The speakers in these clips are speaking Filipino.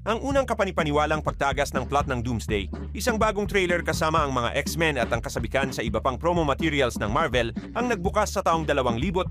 Ang unang kapanipaniwalang pagtagas ng plot ng Doomsday, isang bagong trailer kasama ang mga X-Men at ang kasabikan sa iba pang promo materials ng Marvel ang nagbukas sa taong 2026.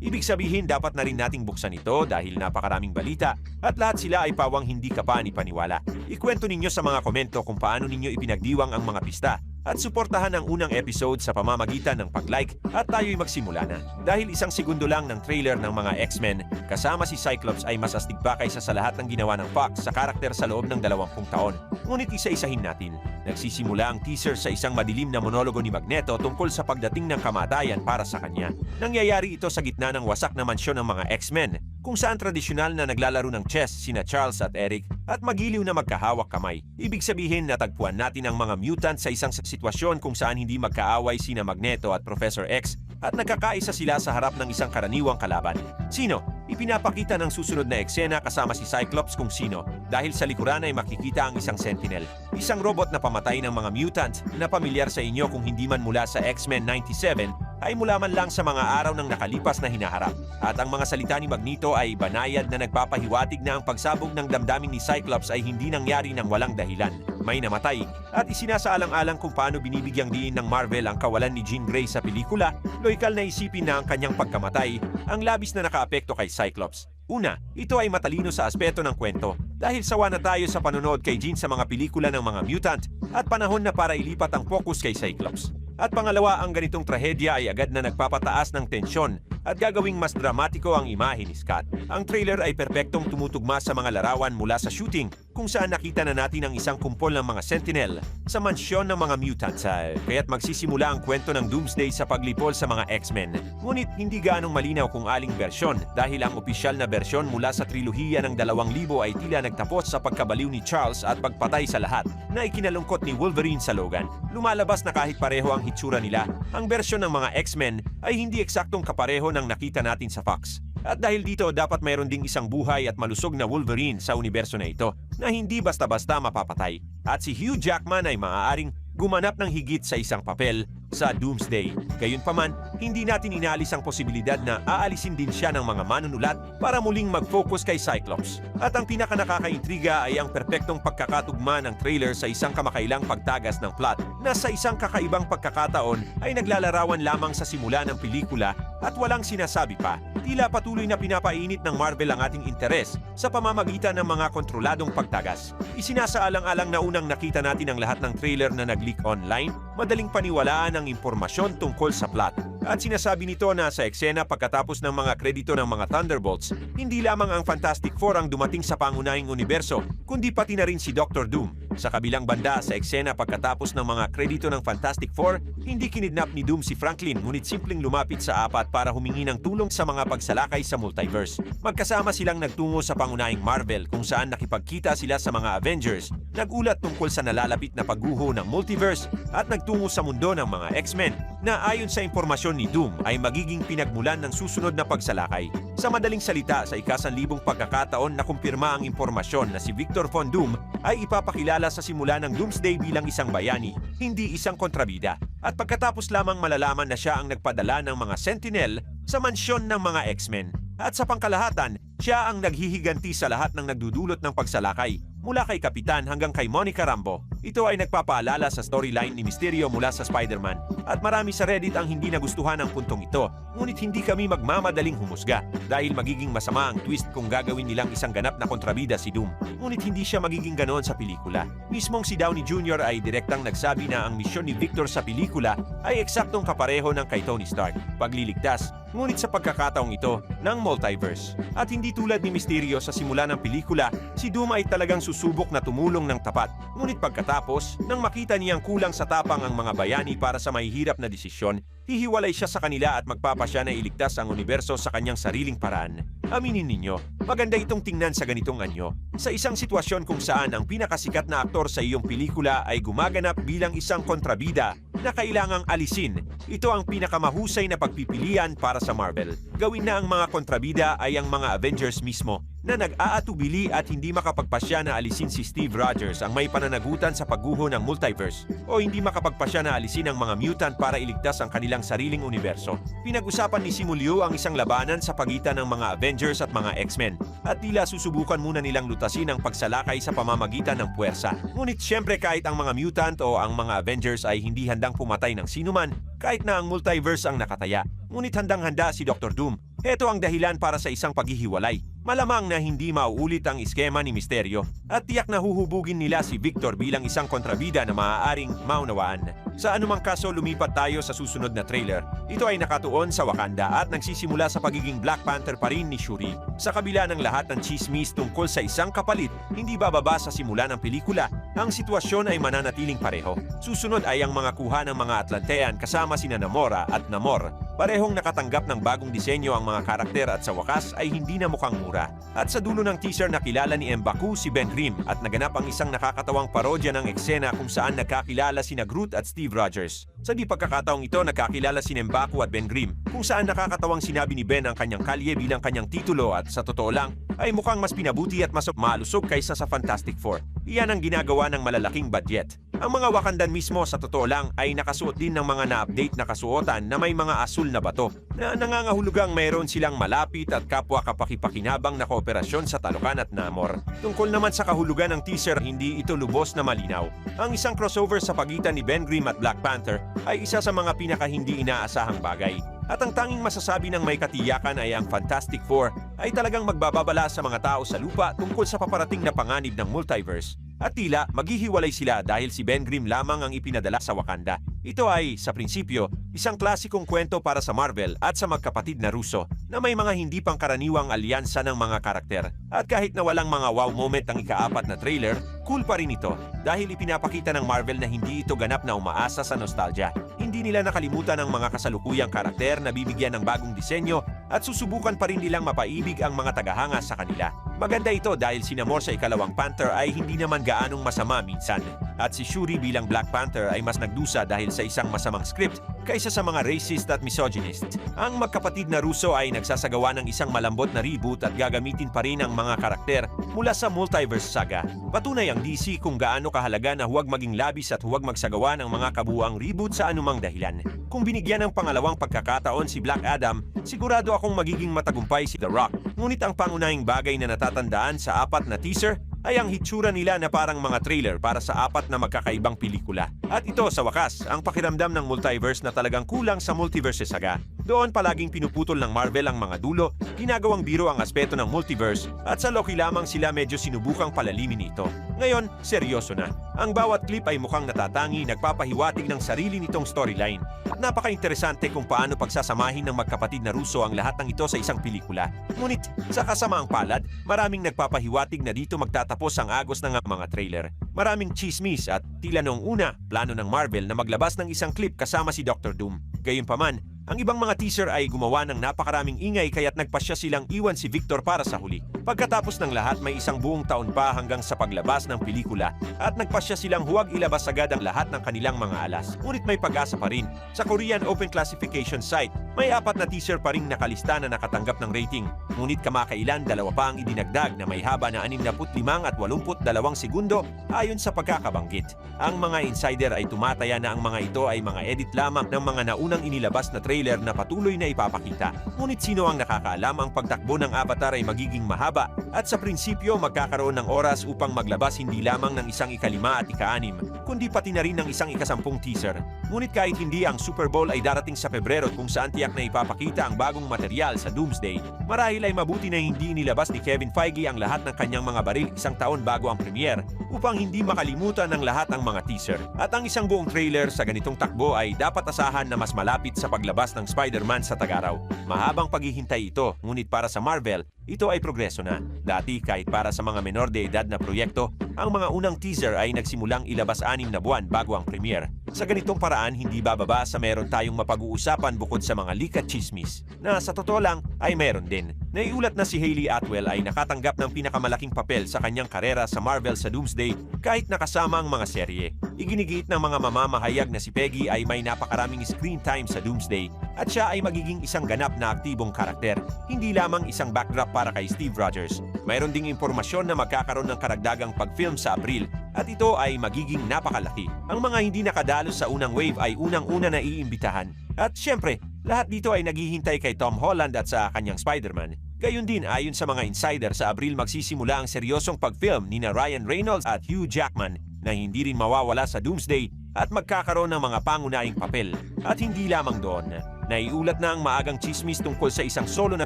Ibig sabihin dapat na rin nating buksan ito dahil napakaraming balita at lahat sila ay pawang hindi ka pa ipaniwala. Ikwento ninyo sa mga komento kung paano ninyo ipinagdiwang ang mga pista at suportahan ang unang episode sa pamamagitan ng pag-like at tayo'y magsimula na. Dahil isang segundo lang ng trailer ng mga X-Men kasama si Cyclops ay mas astig pa kaysa sa lahat ng ginawa ng Fox sa karakter sa loob ng 20 taon. Ngunit isa-isahin natin. Nagsisimula ang teaser sa isang madilim na monologo ni Magneto tungkol sa pagdating ng kamatayan para sa kanya. Nangyayari ito sa gitna ng wasak na mansyon ng mga X-Men, kung saan tradisyonal na naglalaro ng chess sina Charles at Eric at magiliw na magkahawak kamay. Ibig sabihin natagpuan natin ang mga mutant sa isang sitwasyon kung saan hindi magkaaway sina Magneto at Professor X at nagkakaisa sila sa harap ng isang karaniwang kalaban. Sino? Ipinapakita ng susunod na eksena kasama si Cyclops kung sino dahil sa likuran ay makikita ang isang Sentinel. Isang robot na pamatay ng mga mutant na pamilyar sa inyo kung hindi man mula sa X-Men 97 ay mula man lang sa mga araw ng nakalipas na hinaharap. At ang mga salita ni Magneto ay banayad na nagpapahiwatig na ang pagsabog ng damdamin ni Cyclops ay hindi nangyari ng walang dahilan. May namatay at isinasaalang-alang kung paano binibigyang diin ng Marvel ang kawalan ni Jean Grey sa pelikula, loikal na isipin na ang kanyang pagkamatay ang labis na nakaapekto kay Cyclops. Una, ito ay matalino sa aspeto ng kwento dahil sawa na tayo sa panonood kay Jean sa mga pelikula ng mga mutant at panahon na para ilipat ang focus kay Cyclops. At pangalawa, ang ganitong trahedya ay agad na nagpapataas ng tensyon at gagawing mas dramatiko ang imahe ni Scott. Ang trailer ay perpektong tumutugma sa mga larawan mula sa shooting kung saan nakita na natin ang isang kumpol ng mga Sentinel sa mansyon ng mga mutants. Kaya't magsisimula ang kwento ng Doomsday sa paglipol sa mga X-Men. Ngunit hindi gaanong malinaw kung aling bersyon dahil ang opisyal na bersyon mula sa trilohiya ng 2000 ay tila nagtapos sa pagkabaliw ni Charles at pagpatay sa lahat na ikinalungkot ni Wolverine sa Logan. Lumalabas na kahit pareho ang hitsura nila, ang bersyon ng mga X-Men ay hindi eksaktong kapareho ng nakita natin sa Fox. At dahil dito, dapat mayroon ding isang buhay at malusog na Wolverine sa universo na ito na hindi basta-basta mapapatay. At si Hugh Jackman ay maaaring gumanap ng higit sa isang papel sa Doomsday. Gayunpaman, hindi natin inalis ang posibilidad na aalisin din siya ng mga manunulat para muling mag-focus kay Cyclops. At ang pinaka-nakakaintriga ay ang perpektong pagkakatugma ng trailer sa isang kamakailang pagtagas ng plot na sa isang kakaibang pagkakataon ay naglalarawan lamang sa simula ng pelikula at walang sinasabi pa. Tila patuloy na pinapainit ng Marvel ang ating interes sa pamamagitan ng mga kontroladong pagtagas. Isinasaalang-alang na unang nakita natin ang lahat ng trailer na nag-leak online, madaling paniwalaan ang impormasyon tungkol sa plot. At sinasabi nito na sa eksena pagkatapos ng mga kredito ng mga Thunderbolts, hindi lamang ang Fantastic Four ang dumating sa pangunahing universo, kundi pati na rin si Dr. Doom. Sa kabilang banda, sa eksena pagkatapos ng mga kredito ng Fantastic Four, hindi kinidnap ni Doom si Franklin ngunit simpleng lumapit sa apat para humingi ng tulong sa mga pagsalakay sa multiverse. Magkasama silang nagtungo sa pangunahing Marvel kung saan nakipagkita sila sa mga Avengers, nagulat tungkol sa nalalapit na pagguho ng multiverse at nagtungo sa mundo ng mga X-Men na ayon sa impormasyon ni Doom ay magiging pinagmulan ng susunod na pagsalakay. Sa madaling salita, sa ika-1,000 pagkakataon na kumpirma ang impormasyon na si Victor Von Doom ay ipapakilala sa simula ng Doomsday bilang isang bayani, hindi isang kontrabida. At pagkatapos lamang malalaman na siya ang nagpadala ng mga Sentinel sa mansyon ng mga X-Men. At sa pangkalahatan, siya ang naghihiganti sa lahat ng nagdudulot ng pagsalakay, mula kay Kapitan hanggang kay Monica Rambeau. Ito ay nagpapaalala sa storyline ni Mysterio mula sa Spider-Man. At marami sa Reddit ang hindi nagustuhan ang puntong ito, ngunit hindi kami magmamadaling humusga dahil magiging masama ang twist kung gagawin nilang isang ganap na kontrabida si Doom. Ngunit hindi siya magiging ganoon sa pelikula. Mismong si Downey Jr. ay direktang nagsabi na ang misyon ni Victor sa pelikula ay eksaktong kapareho ng kay Tony Stark, pagliligtas, ngunit sa pagkakataong ito ng multiverse. At hindi tulad ni Mysterio sa simula ng pelikula, si Doom ay talagang susubok na tumulong ng tapat. Ngunit pagkatapos, nang makita niyang kulang sa tapang ang mga bayani para sa mahihirap na desisyon, hihiwalay siya sa kanila at magpapasya na iligtas ang universo sa kanyang sariling paraan. Aminin ninyo, maganda itong tingnan sa ganitong anyo. Sa isang sitwasyon kung saan ang pinakasikat na aktor sa iyong pelikula ay gumaganap bilang isang kontrabida na kailangang alisin, ito ang pinakamahusay na pagpipilian para sa Marvel. Gawin na ang mga kontrabida ay ang mga Avengers mismo. na nag-aatubili at hindi makapagpasya na alisin si Steve Rogers ang may pananagutan sa pagguho ng multiverse o hindi makapagpasya na alisin ang mga mutant para iligtas ang kanilang sariling universo. Pinag-usapan ni Simu Liu ang isang labanan sa pagitan ng mga Avengers at mga X-Men at tila susubukan muna nilang lutasin ang pagsalakay sa pamamagitan ng puwersa. Ngunit syempre kahit ang mga mutant o ang mga Avengers ay hindi handang pumatay ng sinuman, kahit na ang multiverse ang nakataya, ngunit handang-handa si Dr. Doom. Ito ang dahilan para sa isang paghihiwalay. Malamang na hindi mauulit ang iskema ni Mysterio at tiyak na huhubugin nila si Victor bilang isang kontrabida na maaaring maunawaan. Sa anumang kaso, lumipat tayo sa susunod na trailer. Ito ay nakatuon sa Wakanda at nagsisimula sa pagiging Black Panther pa rin ni Shuri. Sa kabila ng lahat ng chismis tungkol sa isang kapalit, hindi bababa sa simula ng pelikula. Ang sitwasyon ay mananatiling pareho. Susunod ay ang mga kuha ng mga Atlantean kasama sina Namora at Namor. Parehong nakatanggap ng bagong disenyo ang mga karakter at sa wakas ay hindi na mukhang mura. At sa dulo ng teaser nakilala ni M'Baku si Ben Grimm at naganap ang isang nakakatawang parodya ng eksena kung saan nagkakilala sina Groot at Steve Rogers. Sa di pagkakataong ito nakakilala si M'Baku at Ben Grimm kung saan nakakatawang sinabi ni Ben ang kanyang kalye bilang kanyang titulo at sa totoo lang ay mukhang mas pinabuti at mas malusog kaysa sa Fantastic Four. Iyan ang ginagawa ng malalaking budget. Ang mga Wakandan mismo sa totoo lang ay nakasuot din ng mga na-update na kasuotan na may mga asul na bato na nangangahulugang mayroon silang malapit at kapwa kapakipakinabang na kooperasyon sa Talokan at Namor. Tungkol naman sa kahulugan ng teaser, hindi ito lubos na malinaw. Ang isang crossover sa pagitan ni Ben Grimm at Black Panther ay isa sa mga pinaka-hindi inaasahang bagay. At ang tanging masasabi ng may katiyakan ay ang Fantastic Four ay talagang magbababala sa mga tao sa lupa tungkol sa paparating na panganib ng multiverse. At tila maghihiwalay sila dahil si Ben Grimm lamang ang ipinadala sa Wakanda. Ito ay, sa prinsipyo, isang klasikong kwento para sa Marvel at sa magkapatid na Russo na may mga hindi pangkaraniwang alyansa ng mga karakter. At kahit na walang mga wow moment ang ika-4 na trailer, cool pa rin ito dahil ipinapakita ng Marvel na hindi ito ganap na umaasa sa nostalgia. Hindi nila nakalimutan ang mga kasalukuyang karakter na bibigyan ng bagong disenyo at susubukan pa rin nilang mapaibig ang mga tagahanga sa kanila. Maganda ito dahil si Namor sa ikalawang Panther ay hindi naman gaanong masama minsan. At si Shuri bilang Black Panther ay mas nagdusa dahil sa isang masamang script kaysa sa mga racist at misogynist. Ang magkapatid na Russo ay nagsasagawa ng isang malambot na reboot at gagamitin pa rin ang mga karakter mula sa multiverse saga. Patunay ang DC kung gaano kahalaga na huwag maging labis at huwag magsagawa ng mga kabuuang reboot sa anumang dahilan. Kung binigyan ng pangalawang pagkakataon si Black Adam, sigurado akong magiging matagumpay si The Rock. Ngunit ang pangunahing bagay na natatandaan sa 4 na teaser ay ang hitsura nila na parang mga trailer para sa 4 na magkakaibang pelikula. At ito sa wakas, ang pakiramdam ng multiverse na talagang kulang sa multiverse saga. Doon palaging pinuputol ng Marvel ang mga dulo, ginagawang biro ang aspeto ng multiverse at sa Loki lamang sila medyo sinubukang palalimin ito. Ngayon, seryoso na. Ang bawat clip ay mukhang natatangi, nagpapahiwatig ng sarili nitong storyline. At napaka-interesante kung paano pagsasamahin ng magkapatid na Russo ang lahat ng ito sa isang pelikula. Ngunit, sa kasamaang palad, maraming nagpapahiwatig na dito magtatapos ang agos ng mga trailer. Maraming chismis at tila noong una, plano ng Marvel na maglabas ng isang clip kasama si Dr. Doom. Gayunpaman, ang ibang mga teaser ay gumawa ng napakaraming ingay kaya't nagpasya silang iwan si Victor para sa huli. Pagkatapos ng lahat may isang buong taon pa hanggang sa paglabas ng pelikula at nagpasya silang huwag ilabas agad ang lahat ng kanilang mga alas. Ngunit may pag-asa pa rin. Sa Korean Open Classification site, may 4 na teaser pa rin nakalista na nakatanggap ng rating. Ngunit kamakailan 2 pa ang idinagdag na may haba na 65 at 82 segundo ayon sa pagkakabanggit. Ang mga insider ay tumataya na ang mga ito ay mga edit lamang ng mga naunang inilabas na trailer na patuloy na ipapakita. Ngunit sino ang nakakaalam ang pagtakbo ng Avatar ay magiging mahaba at sa prinsipyo magkakaroon ng oras upang maglabas hindi lamang ng isang ika-5 at ika-6, kundi pati na rin ng isang ika-10 teaser. Ngunit kahit hindi ang Super Bowl ay darating sa Pebrero kung saan tiyak na ipapakita ang bagong material sa Doomsday, marahil ay mabuti na hindi inilabas ni Kevin Feige ang lahat ng kanyang mga baril isang taon bago ang premiere upang hindi makalimutan ng lahat ang mga teaser. At ang isang buong trailer sa ganitong takbo ay dapat asahan na mas malapit sa paglabas ng Spider-Man sa Tagaraw. Mahabang paghihintay ito, ngunit para sa Marvel, ito ay progreso na. Dati kahit para sa mga menor de edad na proyekto, ang mga unang teaser ay nagsimulang ilabas 6 na buwan bago ang premiere. Sa ganitong paraan, hindi bababa sa meron tayong mapag-uusapan bukod sa mga leak at chismis, na sa totoo lang ay meron din. Naiulat na si Hayley Atwell ay nakatanggap ng pinakamalaking papel sa kanyang karera sa Marvel sa Doomsday kahit nakasama ang mga serye. Iginigiit ng mga mamamahayag na si Peggy ay may napakaraming screen time sa Doomsday at siya ay magiging isang ganap na aktibong karakter, hindi lamang isang backdrop para kay Steve Rogers. Mayroon ding impormasyon na magkakaroon ng karagdagang pag-film sa Abril at ito ay magiging napakalaki. Ang mga hindi nakadalo sa unang wave ay unang-una na iimbitahan. At syempre, lahat dito ay naghihintay kay Tom Holland at sa kanyang Spider-Man. Gayun din, ayon sa mga insider, sa Abril magsisimula ang seryosong pag-film ni na Ryan Reynolds at Hugh Jackman na hindi rin mawawala sa Doomsday at magkakaroon ng mga pangunahing papel. At hindi lamang doon, naiulat na ang maagang chismis tungkol sa isang solo na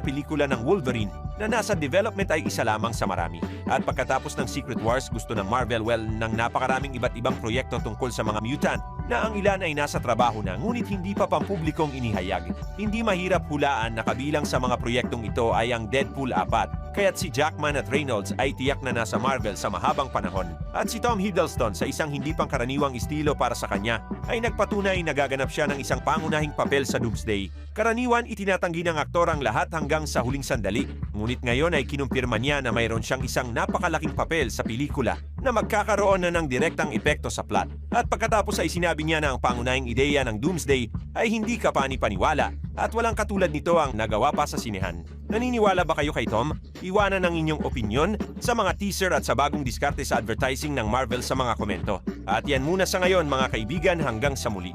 pelikula ng Wolverine na nasa development ay isa lamang sa marami. At pagkatapos ng Secret Wars, gusto ng Marvel ng napakaraming iba't ibang proyekto tungkol sa mga mutant na ang ilan ay nasa trabaho na ngunit hindi pa pampublikong inihayag. Hindi mahirap hulaan na kabilang sa mga proyektong ito ay ang Deadpool 4, kaya't si Jackman at Reynolds ay tiyak na nasa Marvel sa mahabang panahon. At si Tom Hiddleston, sa isang hindi pangkaraniwang estilo para sa kanya, ay nagpatunay na gaganap siya ng isang pangunahing papel sa Doomsday. Karaniwan itinatanggi ng aktor ang lahat hanggang sa huling sandali, ngunit ngayon ay kinumpirma niya na mayroon siyang isang napakalaking papel sa pelikula na magkakaroon na ng direktang epekto sa plot. At pagkatapos ay sinabi niya na ang pangunahing ideya ng Doomsday ay hindi kapani-paniwala at walang katulad nito ang nagawa pa sa sinehan. Naniniwala ba kayo kay Tom? Iwanan ang inyong opinyon sa mga teaser at sa bagong diskarte sa advertising ng Marvel sa mga komento. At yan muna sa ngayon mga kaibigan, hanggang sa muli.